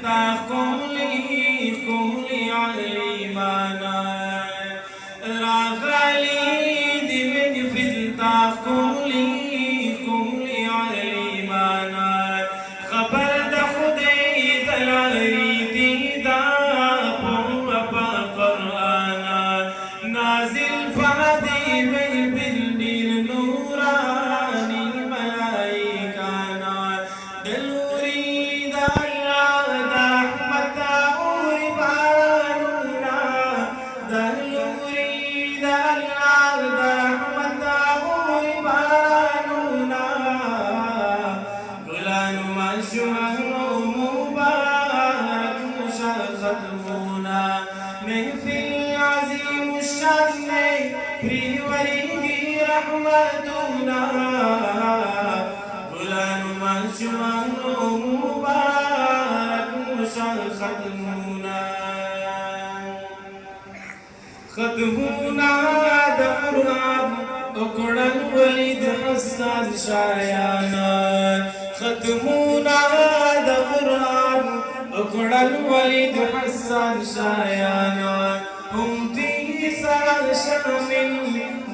فلتا قولي عليمانا راغالي دي من فلتا قولي عليمانا خبر دا خدي دلائي دي دا پورا قرآنا نازل فردي من بالنير نوراني ملائكانا دلوري دا الله دا رحمتا أوري بارانونا دلوري دا الله دا رحمتا أوري بارانونا غلانو مشوهنو مبارك مشاختمونا محفل عظيم الشان بريوري رحمتنا غلانو مشوهنو مبارك مشاختمونا ختمونا دا قرآن اکڑن ولید حسان شایانا ختمونا دا قرآن اکڑن ولید حسان شایانا هم تی سار شامل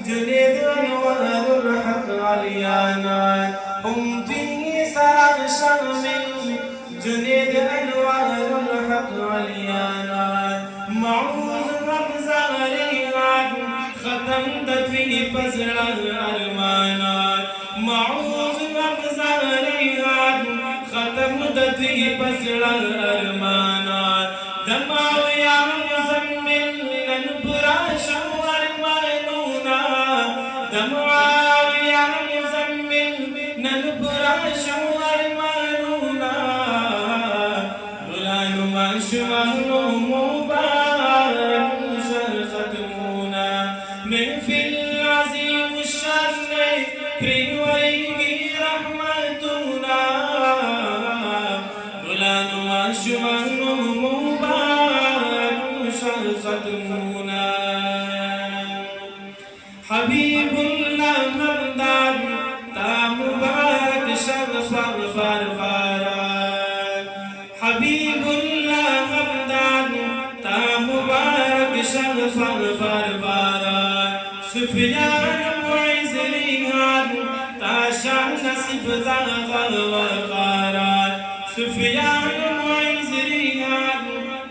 جنید انوار الحق علیانا هم تی سار شامل جنید انوار الحق علیانا معوذ رمزاری ختم دفنی پزڑ ارمانا معوذ مغزاری ختم دفنی پزڑ ارمانا دماو یا مزمل لن برا شو ارمانونا دماو یا مزمل لن برا شو ارمانونا غلانو ما شوانو مبارک ختمونا محفل عظيم الشان بريوري رحمتنا غلانو مشوانو مبارك ختمونا حبيب الله ممداد تا مبارك شغفر باربارا حبيب الله ممداد تا مبارك شغفر باربارا سفيان معزليان تاشان نصيب ذا وقاران سفيان معزليان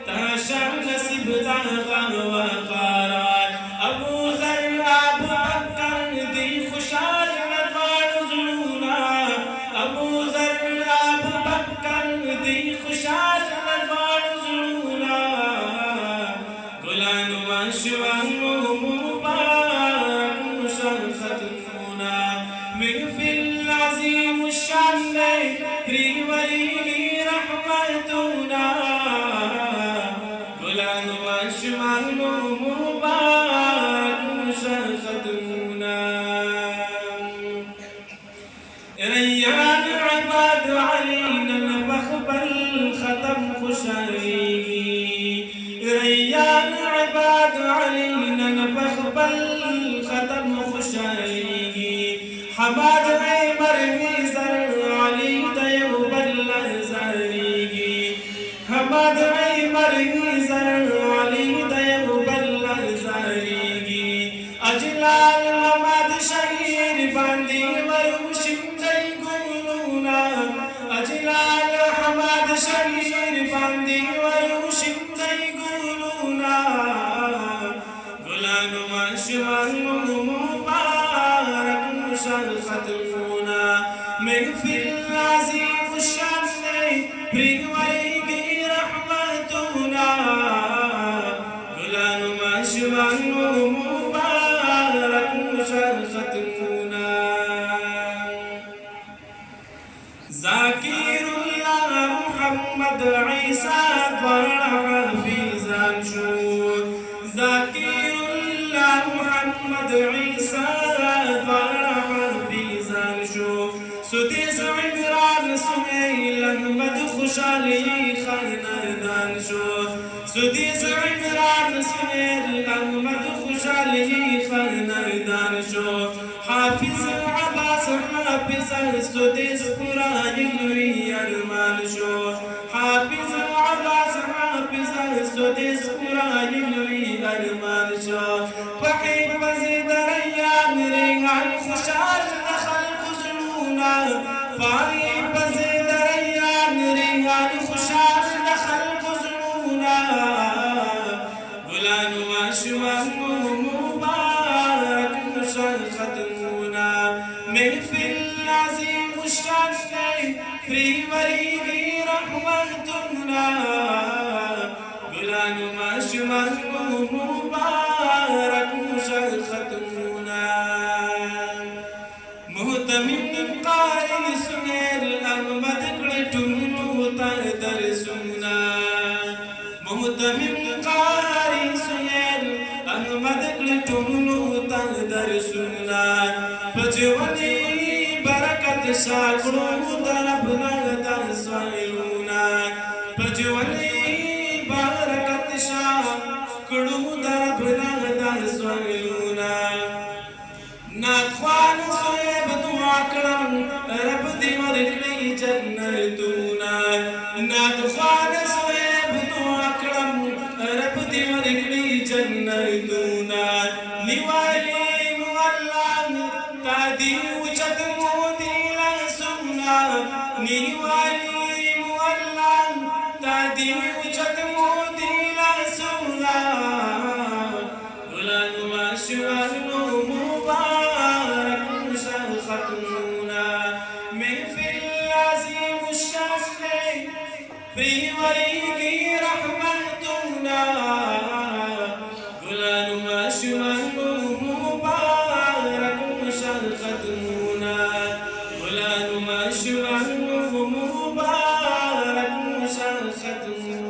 تاشان نصيب ذا وقاران أبو ذر أبو بكر دي خشال نبان زلونا أبو ذر أبو بكر دي خشال نبان زلونا غلانو مشوانو ختمونا محفل عظيم الشان بريوري رحمتنا غلانو مشوانو مبارك ختمونا ريان عباد علينا المخبل ختم خشاري ريان عباد علينا المخبل ختم خشاري حماد عمر ميزر علي طيب الزاري حماد عمر ميزر علي طيب الزاري أجلال حماد شهير باندي ويوشم يقولونا أجلال حماد شهير باندي ويوشم يقولونا غلانو مشوانو مبارك ختمونا محفل عظيم الشان بريوري رحمتنا غلانو مشوانو مبارك ختمونا ذاكر الله محمد عيسى حفيظا شو ذاكر الله محمد عيسى حفيظا شو سديس عمران سهيل احمد خوشالي خاندان شو سديس عمران سهيل احمد خوشالي خاندان شو حافظ عباس حافظ سديس قرآن لوي ارمان شو حافظ سودس قرآن لوی ارمان شو فحی پزید ریان ریغان خوشال خلق زلونا فحی پزید ریان ریغان خوشال خلق زلونا گلان واشوان مبارک شان ختمونا محفل عظیم الشان فری وریگی رحمتنا گلان واشوان مبارک شان ختمونا محتمم قائل سنیل احمد کلٹنو تا درسونا محتمم قائل سنیل احمد کلٹنو تا درسونا پجوانی برکت شاکرو دربنا دسوائلونا پجوانی برکت شاکرو دربنا دسوائلونا ناتخوان سویب دعا کرم رب دی ورکڑی جنتونا ناتخوان سویب دعا کرم رب دی ورکڑی جنتونا نیوالی موالان تادی وچت مودی لنسونا نیوالی موالان تادی وچت مودی لنسونا گلان واشوان في وريقي رحمتنا غلان واشوان مبارك شرختمونا غلان واشوان مبارك شرختمونا